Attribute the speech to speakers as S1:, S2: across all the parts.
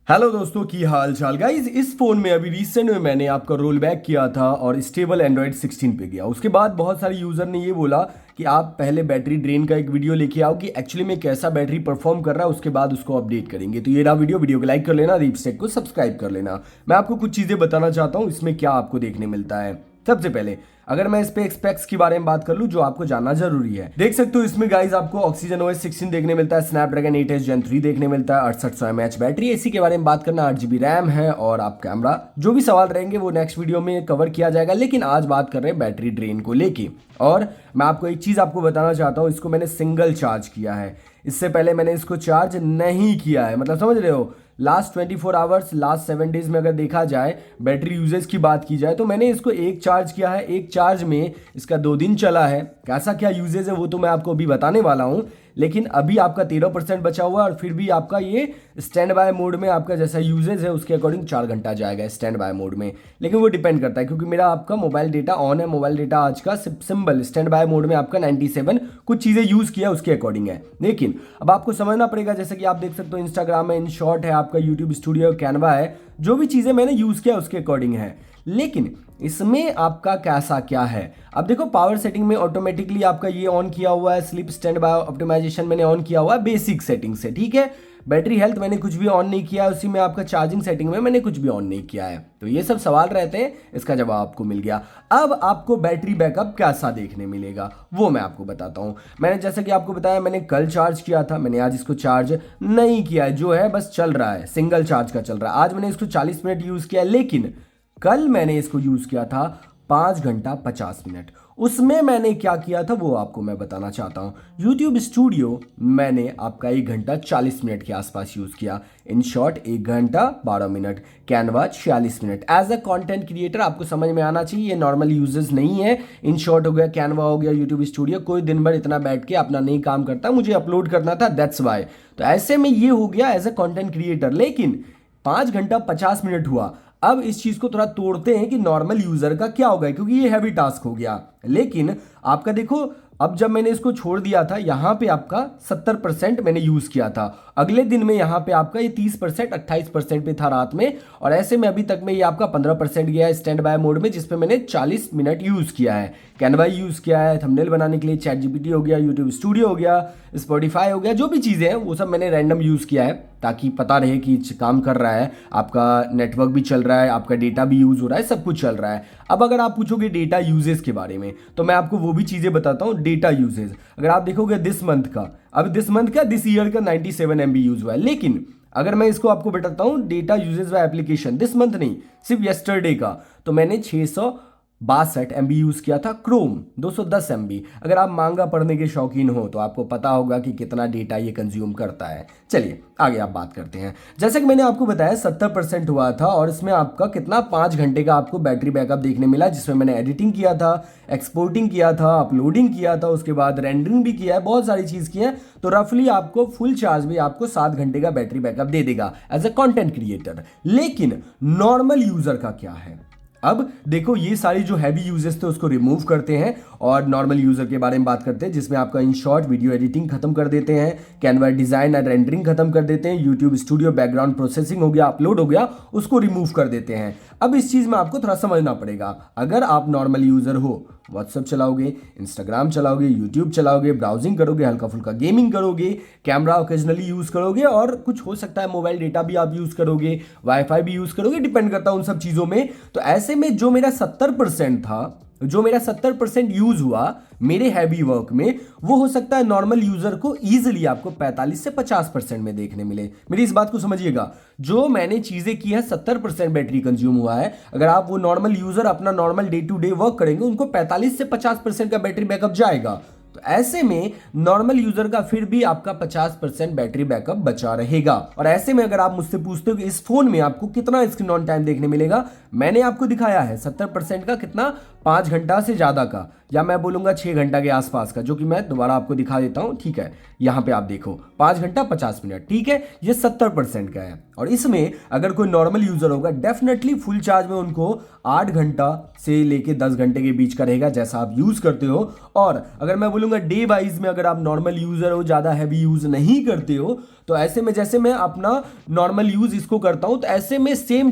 S1: Hello दोस्तों की हाल चाल गाइज। इस फोन में अभी रिसेंट में मैंने आपका रोल बैक किया था और स्टेबल एंड्रॉयड 16 पे गया। उसके बाद बहुत सारे यूजर ने ये बोला कि आप पहले बैटरी ड्रेन का एक वीडियो लेके आओ कि एक्चुअली में कैसा बैटरी परफॉर्म कर रहा है, उसके बाद उसको अपडेट करेंगे। तो ये रहा वीडियो को लाइक कर लेना, रीपस्टेक को सब्सक्राइब कर लेना। मैं आपको कुछ चीजें बताना चाहता हूँ इसमें क्या आपको देखने मिलता है। सबसे पहले अगर मैं इस पे स्पेक्स के बारे में बात कर लूं जो आपको जानना जरूरी है, देख सकते हो इसमें गाइस आपको ऑक्सीजन ओएस 16 देखने मिलता है, स्नैपड्रैगन 8s Gen 3 देखने मिलता है, 6800 mAh बैटरी, इसी के बारे में बात करना, 8GB रैम है और आप कैमरा। जो भी सवाल रहेंगे वो नेक्स्ट वीडियो में कवर किया जाएगा, लेकिन आज बात कर रहे हैं बैटरी ड्रेन को लेके। और मैं आपको एक चीज आपको बताना चाहता हूँ, इसको मैंने सिंगल चार्ज किया है, इससे पहले मैंने इसको चार्ज नहीं किया है। मतलब समझ रहे हो, लास्ट 24 आवर्स लास्ट 7 डेज में अगर देखा जाए, बैटरी यूजेज की बात की जाए, तो मैंने इसको एक चार्ज किया है। एक चार्ज में इसका 2 दिन चला है। कैसा क्या यूजेज है वो तो मैं आपको अभी बताने वाला हूं, लेकिन अभी आपका 13% बचा हुआ है और फिर भी आपका ये स्टैंड बाय मोड में आपका जैसा यूजेज है उसके अकॉर्डिंग 4 घंटा जाएगा स्टैंड बाय मोड में। लेकिन वो डिपेंड करता है क्योंकि मेरा आपका मोबाइल डेटा ऑन है। मोबाइल डेटा आज का सिंबल स्टैंड बाय मोड में आपका 97 कुछ चीज़ें यूज़ किया उसके अकॉर्डिंग है। लेकिन अब आपको समझना पड़ेगा, जैसे कि आप देख सकते हो इंस्टाग्राम है, इन शॉर्ट है, आपका यूट्यूब स्टूडियो, कैनवा है, जो भी चीज़ें मैंने यूज़ किया उसके अकॉर्डिंग है। लेकिन इसमें आपका कैसा क्या है, अब देखो पावर सेटिंग में ऑटोमेटिकली आपका ये ऑन किया हुआ है, स्लीप स्टैंड बाय ऑप्टिमाइजेशन मैंने ऑन किया हुआ है बेसिक सेटिंग से, ठीक है। बैटरी हेल्थ मैंने कुछ भी ऑन नहीं किया है, उसी में आपका चार्जिंग सेटिंग में मैंने कुछ भी ऑन नहीं किया है। तो ये सब सवाल रहते हैं, इसका जवाब आपको मिल गया। अब आपको बैटरी बैकअप कैसा देखने मिलेगा वो मैं आपको बताता हूं। मैंने जैसा कि आपको बताया, मैंने कल चार्ज किया था, मैंने आज इसको चार्ज नहीं किया है, जो है बस चल रहा है, सिंगल चार्ज का चल रहा है। आज मैंने इसको 40 मिनट यूज किया, लेकिन कल मैंने इसको यूज किया था 5 घंटा 50 मिनट। उसमें मैंने क्या किया था वो आपको मैं बताना चाहता हूं। यूट्यूब स्टूडियो मैंने आपका 1 घंटा 40 मिनट के आसपास यूज किया, इन शॉर्ट 1 घंटा 12 minute, Canva 46 minute. As a content creator आपको समझ में आना चाहिए, ये नॉर्मल यूजर्स नहीं है। इन शॉर्ट हो गया, कैनवा हो गया, यूट्यूब स्टूडियो, कोई दिन भर इतना बैठ के अपना नहीं काम करता, मुझे अपलोड करना था, दैट्स वाई। तो ऐसे में ये हो गया एज अ कंटेंट क्रिएटर। लेकिन 5 घंटा 50 मिनट हुआ। अब इस चीज को थोड़ा तोड़ते हैं कि नॉर्मल यूजर का क्या होगा, क्योंकि ये हैवी टास्क हो गया। लेकिन आपका देखो, अब जब मैंने इसको छोड़ दिया था, यहां पे आपका 70% मैंने यूज किया था, अगले दिन में यहां पे आपका ये 30% 28% पे था रात में, और ऐसे में अभी तक में ये आपका 15% गया है स्टैंड बाय मोड में, जिसपे मैंने 40 मिनट यूज किया है। कैनवा यूज किया है थंबनेल बनाने के लिए, चैट जीपीटी हो गया, यूट्यूब स्टूडियो हो गया, स्पॉटिफाई हो गया, जो भी चीजें हैं वो सब मैंने रैंडम यूज किया है ताकि पता रहे कि काम कर रहा है, आपका नेटवर्क भी चल रहा है, आपका डेटा भी यूज हो रहा है, सब कुछ चल रहा है। अब अगर आप पूछोगे डेटा यूजेज के बारे में, तो मैं आपको वो भी चीजें बताता हूँ। डेटा यूजेज अगर आप देखोगे दिस मंथ का, अब दिस ईयर का 97 MB यूज हुआ है। लेकिन अगर मैं इसको आपको बताता हूँ डेटा यूजेज व एप्लीकेशन, दिस मंथ नहीं, सिर्फ यस्टरडे का, तो मैंने 662 MB यूज किया था। Chrome 210 MB। अगर आप मांगा पढ़ने के शौकीन हो तो आपको पता होगा कि कितना डेटा ये कंज्यूम करता है। चलिए आगे आप बात करते हैं। जैसे कि मैंने आपको बताया 70% हुआ था, और इसमें आपका कितना 5 घंटे का आपको बैटरी बैकअप देखने मिला, जिसमें मैंने एडिटिंग किया था, एक्सपोर्टिंग किया था, अपलोडिंग किया था, उसके बाद रेंडरिंग भी किया है, बहुत सारी चीज की है। तो रफली आपको फुल चार्ज भी आपको 7 घंटे का बैटरी बैकअप दे देगा एज अ कंटेंट क्रिएटर। लेकिन नॉर्मल यूजर का क्या है, अब देखो ये सारी जो हैवी यूजेस थे उसको रिमूव करते हैं और नॉर्मल यूजर के बारे में बात करते हैं, जिसमें आपका इन शॉर्ट वीडियो एडिटिंग खत्म कर देते हैं, कैनवा डिजाइन और रेंडरिंग खत्म कर देते हैं, यूट्यूब स्टूडियो बैकग्राउंड प्रोसेसिंग हो गया, अपलोड हो गया, उसको रिमूव कर देते हैं। अब इस चीज में आपको थोड़ा समझना पड़ेगा। अगर आप नॉर्मल यूजर हो, व्हाट्सएप चलाओगे, इंस्टाग्राम चलाओगे, यूट्यूब चलाओगे, ब्राउजिंग करोगे, हल्का फुल्का गेमिंग करोगे, कैमरा ओकेजनली यूज करोगे, और कुछ हो सकता है मोबाइल डेटा भी आप यूज करोगे, वाईफाई भी यूज करोगे, डिपेंड करता है उन सब चीजों में। तो ऐसे में जो मेरा 70% था, जो मेरा 70% यूज हुआ मेरे हैवी वर्क में, वो हो सकता है नॉर्मल यूजर को इजीली आपको 45 से 50% में देखने मिले। मेरी इस बात को समझिएगा, जो मैंने चीजें की है 70% बैटरी कंज्यूम हुआ है। अगर आप वो नॉर्मल यूजर अपना normal day to day work करेंगे, उनको 45 से 50% का बैटरी बैकअप जाएगा। तो ऐसे में नॉर्मल यूजर का फिर भी आपका 50% बैटरी बैकअप बचा रहेगा। और ऐसे में अगर आप मुझसे पूछते हो कि इस फोन में आपको कितना स्क्रीन ऑन टाइम देखने मिलेगा, मैंने आपको दिखाया है 70% का, कितना 5 घंटा से ज्यादा का, या मैं बोलूंगा 6 घंटा के आसपास का, जो कि मैं दोबारा आपको दिखा देता हूं। ठीक है, यहां पे आप देखो 5 घंटा 50 मिनट, ठीक है, ये 70% का है। और इसमें अगर कोई नॉर्मल यूजर होगा, डेफिनेटली फुल चार्ज में उनको 8 घंटा से लेके 10 घंटे के बीच का रहेगा, जैसा आप यूज करते हो। और अगर मैं बोलूंगा बोलूंगा डे वाइज में अगर आप नॉर्मल यूजर हो, ज्यादा हैवी यूज नहीं करते हो, तो ऐसे में जैसे मैं अपना नॉर्मल यूज इसको करता हूं, तो ऐसे में सेम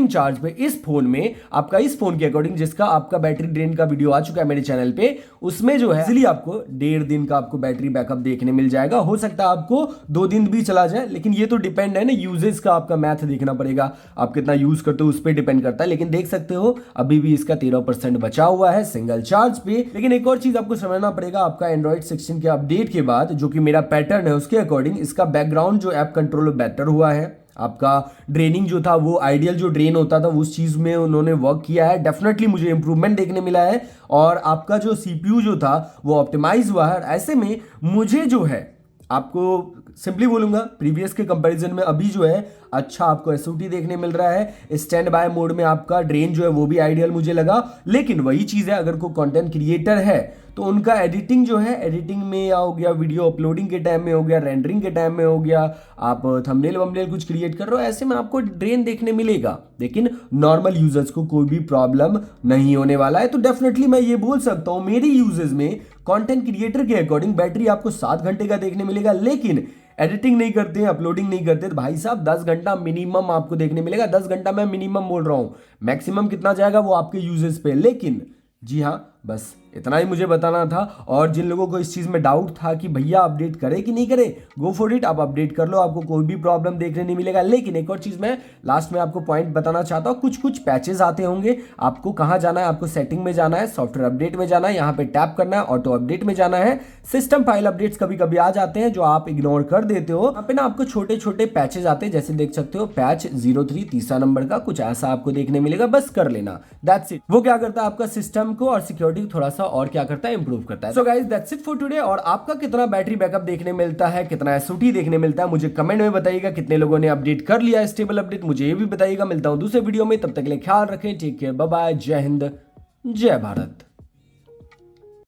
S1: चार्ज पे इस फोन में आपका, इस फोन के अकॉर्डिंग जिसका आपका बैटरी ड्रेन का वीडियो आ चुका है मेरे चैनल पे, उसमें जो है इजीली आपको 1.5 दिन का आपको बैटरी बैकअप देखने मिल जाएगा। हो सकता है आपको 2 दिन भी चला जाए, लेकिन ये तो डिपेंड है ना, यूजेस का आपका मैथ देखना पड़ेगा, आप कितना यूज करते हो उस पर डिपेंड करता है। लेकिन देख सकते हो अभी भी इसका 13% बचा हुआ है सिंगल चार्ज पे। लेकिन एक और चीज आपको समझना पड़ेगा, आपका एंड्रॉइड 16 के अपडेट के बाद जो कि मेरा पैटर्न है उसके अकॉर्डिंग इसका बैकग्राउंड जो ऐप कंट्रोल बेटर हुआ है। आपका ड्रेनिंग जो था वो आइडियल जो ड्रेन होता था उस चीज में उन्होंने वर्क किया है, डेफिनेटली मुझे इंप्रूवमेंट देखने मिला है। और आपका जो सीपीयू जो था वो ऑप्टिमाइज हुआ है। ऐसे में मुझे जो है, आपको सिंपली बोलूंगा, प्रीवियस के कंपैरिजन में अभी जो है अच्छा आपको एसओटी देखने मिल रहा है। स्टैंड बाय मोड में आपका ड्रेन जो है वो भी आइडियल मुझे लगा। लेकिन वही चीज है, अगर कोई कंटेंट क्रिएटर है तो उनका एडिटिंग जो है, एडिटिंग में या हो गया, वीडियो अपलोडिंग के टाइम में हो गया, रेंडरिंग के टाइम में हो गया, आप थंबनेल वंबनेल कुछ क्रिएट कर रहे हो, ऐसे में आपको ड्रेन देखने मिलेगा। लेकिन नॉर्मल यूजर्स को कोई भी प्रॉब्लम नहीं होने वाला है। तो डेफिनेटली मैं ये बोल सकता हूं मेरी यूजेस में कंटेंट क्रिएटर के अकॉर्डिंग बैटरी आपको 7 घंटे का देखने मिलेगा। लेकिन एडिटिंग नहीं करते हैं, अपलोडिंग नहीं करते, तो भाई साहब 10 घंटा मिनिमम आपको देखने मिलेगा। 10 घंटा मैं मिनिमम बोल रहा हूं, मैक्सिमम कितना जाएगा वो आपके यूजेस पे। लेकिन जी हाँ, बस इतना ही मुझे बताना था। और जिन लोगों को इस चीज़ में डाउट था कि भैया अपडेट करे कि नहीं करे, गो फॉर इट, आप अपडेट कर लो, आपको कोई भी प्रॉब्लम देखने नहीं मिलेगा। लेकिन एक और चीज़ मैं लास्ट में आपको पॉइंट बताना चाहता हूँ, कुछ पैचेस आते होंगे, आपको कहाँ जाना है, आपको सेटिंग में जाना है, सॉफ्टवेयर अपडेट में जाना है, यहाँ पे टैप करना है, ऑटो अपडेट में जाना है। सिस्टम फाइल अपडेट्स कभी कभी आ जाते हैं जो आप इग्नोर कर देते हो। यहाँ पे ना आपको छोटे छोटे पैचेस आते हैं, जैसे देख सकते हो पैच 03 तीसरा नंबर का कुछ ऐसा आपको देखने मिलेगा, बस कर लेना, दैट्स इट। वो क्या करता है, आपका सिस्टम को और सिक्योरिटी थोड़ा सा और क्या करता है, इंप्रूव करता है। So guys that's it for today. और आपका कितना बैटरी बैकअप देखने मिलता है, कितना एसओटी देखने मिलता है, मुझे कमेंट में बताइएगा। कितने लोगों ने अपडेट कर लिया है, स्टेबल अपडेट, मुझे ये भी बताइएगा। मिलता हूं दूसरे वीडियो में, तब तक के लिए ख्याल रखें, टेक केयर, बाय बाय, जय हिंद, जय भारत।